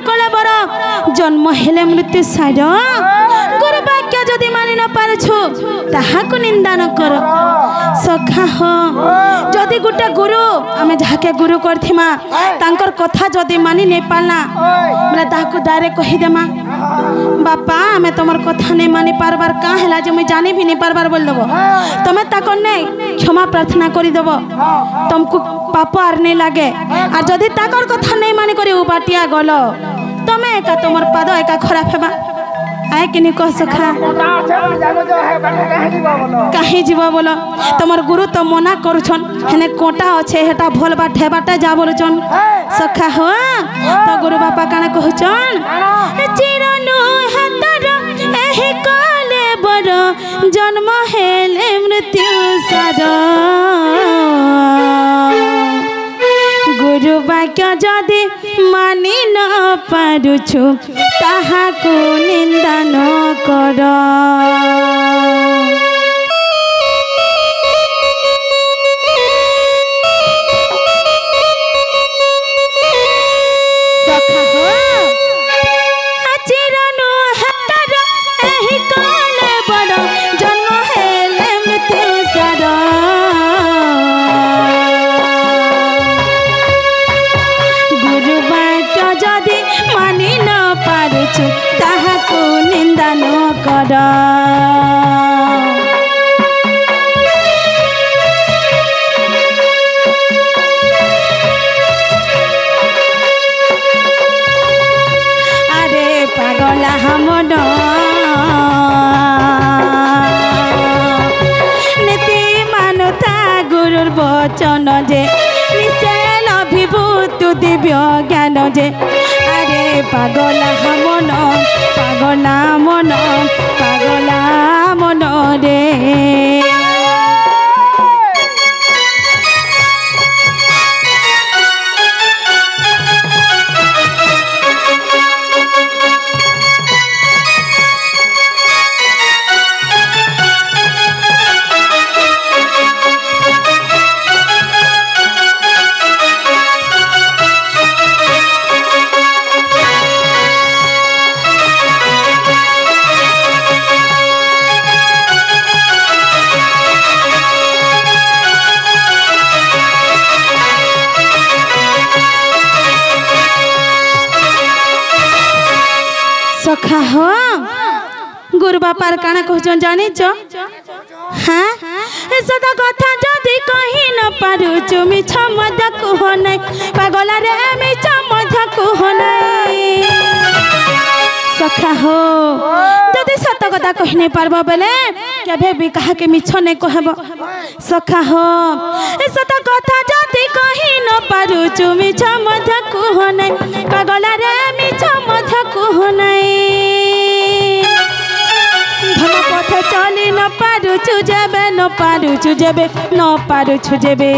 कले बर जन्म हेले मृत्यु सार गुरु वाक्य जदि मानि न पारछु ताहाकु निंदा न कर सखा हो जदि गुटे गुरु आमे जाके गुरु करथिमा तांकर कथा जदि मानि नै पालना बोले ताहाकु डायरेक्ट कहि देमा बापा आमे तमर कथा नै मानि पारबार का हैला जे मैं जानि भी नै पारबार बोल देबो तमे ताको नै क्षमा प्रार्थना करि देबो तुमको पाप आर नहीं लागे और जदि ताकर कथा नहीं मानि करी उबाटिया गल तमे एका तुमर पाद एका खराब हेबा आए कि नहीं कह सखा कहीं जीव बोलो तुमर गुरु तो मना करुछन हेने कोटा अच्छे हेटा भल बाट हेबाटा जा बोलुछन सखा हो तो गुरु बापा काना कहछन चिरनु हातर एही काले बर जन्म हेले मृत्यु सार गुरु वाक्य जदि मानि न पारुछु ताहाकु निंदा न कर ताहाकु निंदा न कर अरे पागला हमन नीति मानता गुरुर वचन जे निश्चय अभिभूत दिव्य ज्ञान जे अरे पागला मन पागला मन रे सखा हो गुरु बापार काना कहछन जानी छ हां सदा कथा जदि कहि न पारु चुमी छ मध कुह नै पागला रे मी छ मध कुह नै सखा हो जदि सत कथा कहि नै पारबो बेले केबे भी कहा के मिछ नै कहबो सखा हो सत कथा जदि कहि न पारु चुमी छ मध कुह नै पागला रे मी छ मध कुह नै धम पथ चली न पारुछु जेबे न पारुछु जेबे न पारुछु जेबे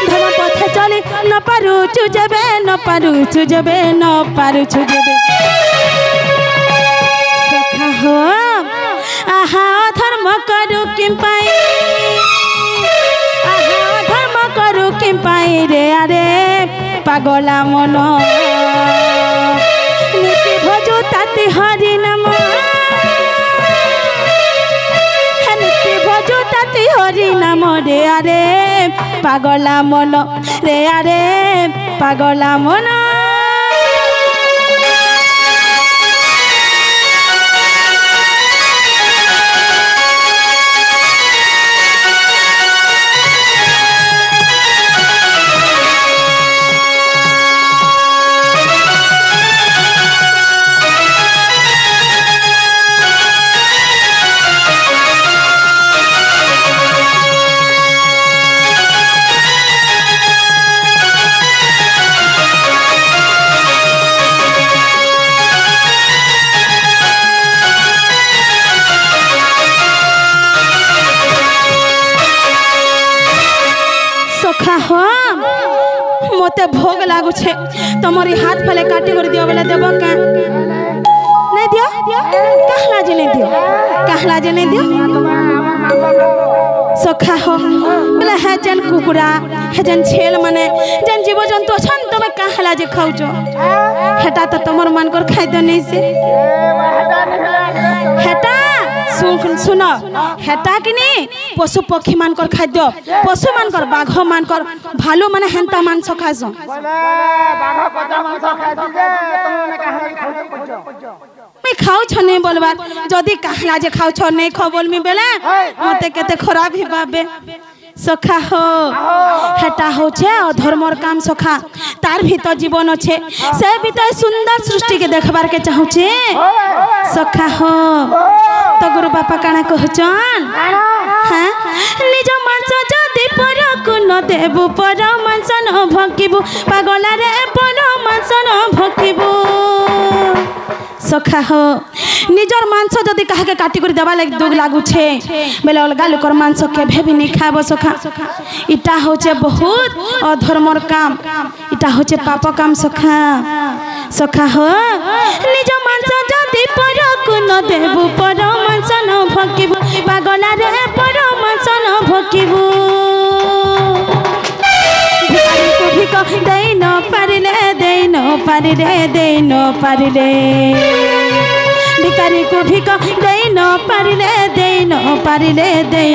धम पथ चली न पारुछु जेबे न पारुछु जेबे न पारुछु जेबे सखा हो आहा धर्म करू किम पाई आहा धर्म करू किम पाई रे अरे पागला मन नीति भजो ताते हरि नाम हरि नाम रे अरे पागला मन रे अरे पागला मन मते भोग लागू छे तमरी हाथ फले काटी कर दियो बोले देबो का नहीं दियो कहला जे नहीं दियो कहला जे नहीं दियो सखा हो बोले है जेन कुकुरा है जेन छेल माने जेन जीव जंतु अछन तमे काहला जे खाउछ हेटा तो तमर मान कर खाइदो नहीं से हेटा सुन हेटा किनी पशु पक्षी मान कर खाद्य पशु मान कर बाघ मान कर भालू माने हेंता मान सखास बाघ कता मान सखास तमने काहला मैं खाऊ छ नहीं बोलबार जदी कहला जे खाऊ छ नहीं खो बोल मी बेले मते केते खराब ही बाबे सखा हो हेटा हो छे अधर्मर काम सखा तार भीतर जीवन छे से भीतर सुंदर सृष्टि के देखबार के चाहू छे सखा हो तो गुरु बापा काना कहचन हां निज मांस जदी पर कुन देबु पर मांस न भकिबु पागला रे पर मांस न भकिबु सखा हो निजर मांस जदि कहा के काटी कर देवा लाग दुग लागू छे बेले अलगा लोकर मांस के भेबी नहीं खाबो सखा इटा होचे बहुत अधर्मर काम इटा होचे पाप काम सखा सखा हो निज मांस जदि पर कुन देबु पर मांस न भकिबु पागला रे पर मांस न भकिबु भिको देई न पारिले भिकारी को भिको देई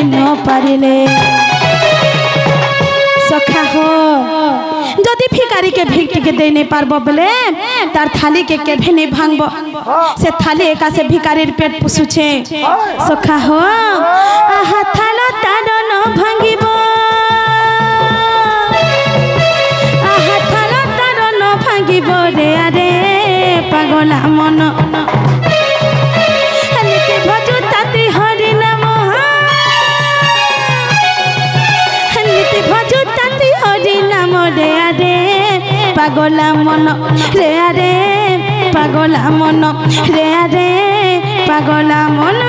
न पारिले सखा हो जदि भिकारी के भिक के दे नहीं पारबो बोले तार थाली के केभे नहीं भांगबो से थाली एका से भिकारीर पेट पुसुछे सखा हो आहा थालो तार न भांगिबो आहा थालो तार न भांगिबो रे अरे पागला मन हनिते भजु ताती हरि नाम हनिते भजु ताती हरि नाम रे अरे पागला मन रे अरे पागला मन रे अरे पागला मन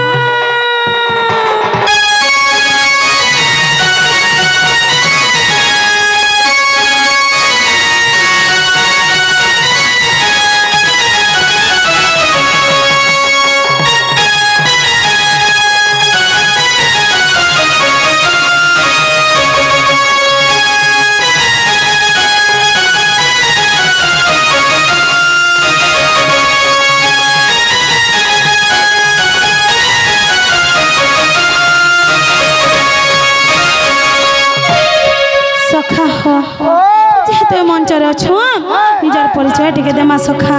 सखा हो जेहेतु मंचर अच्छ निजर परिचय टिके देमा सखा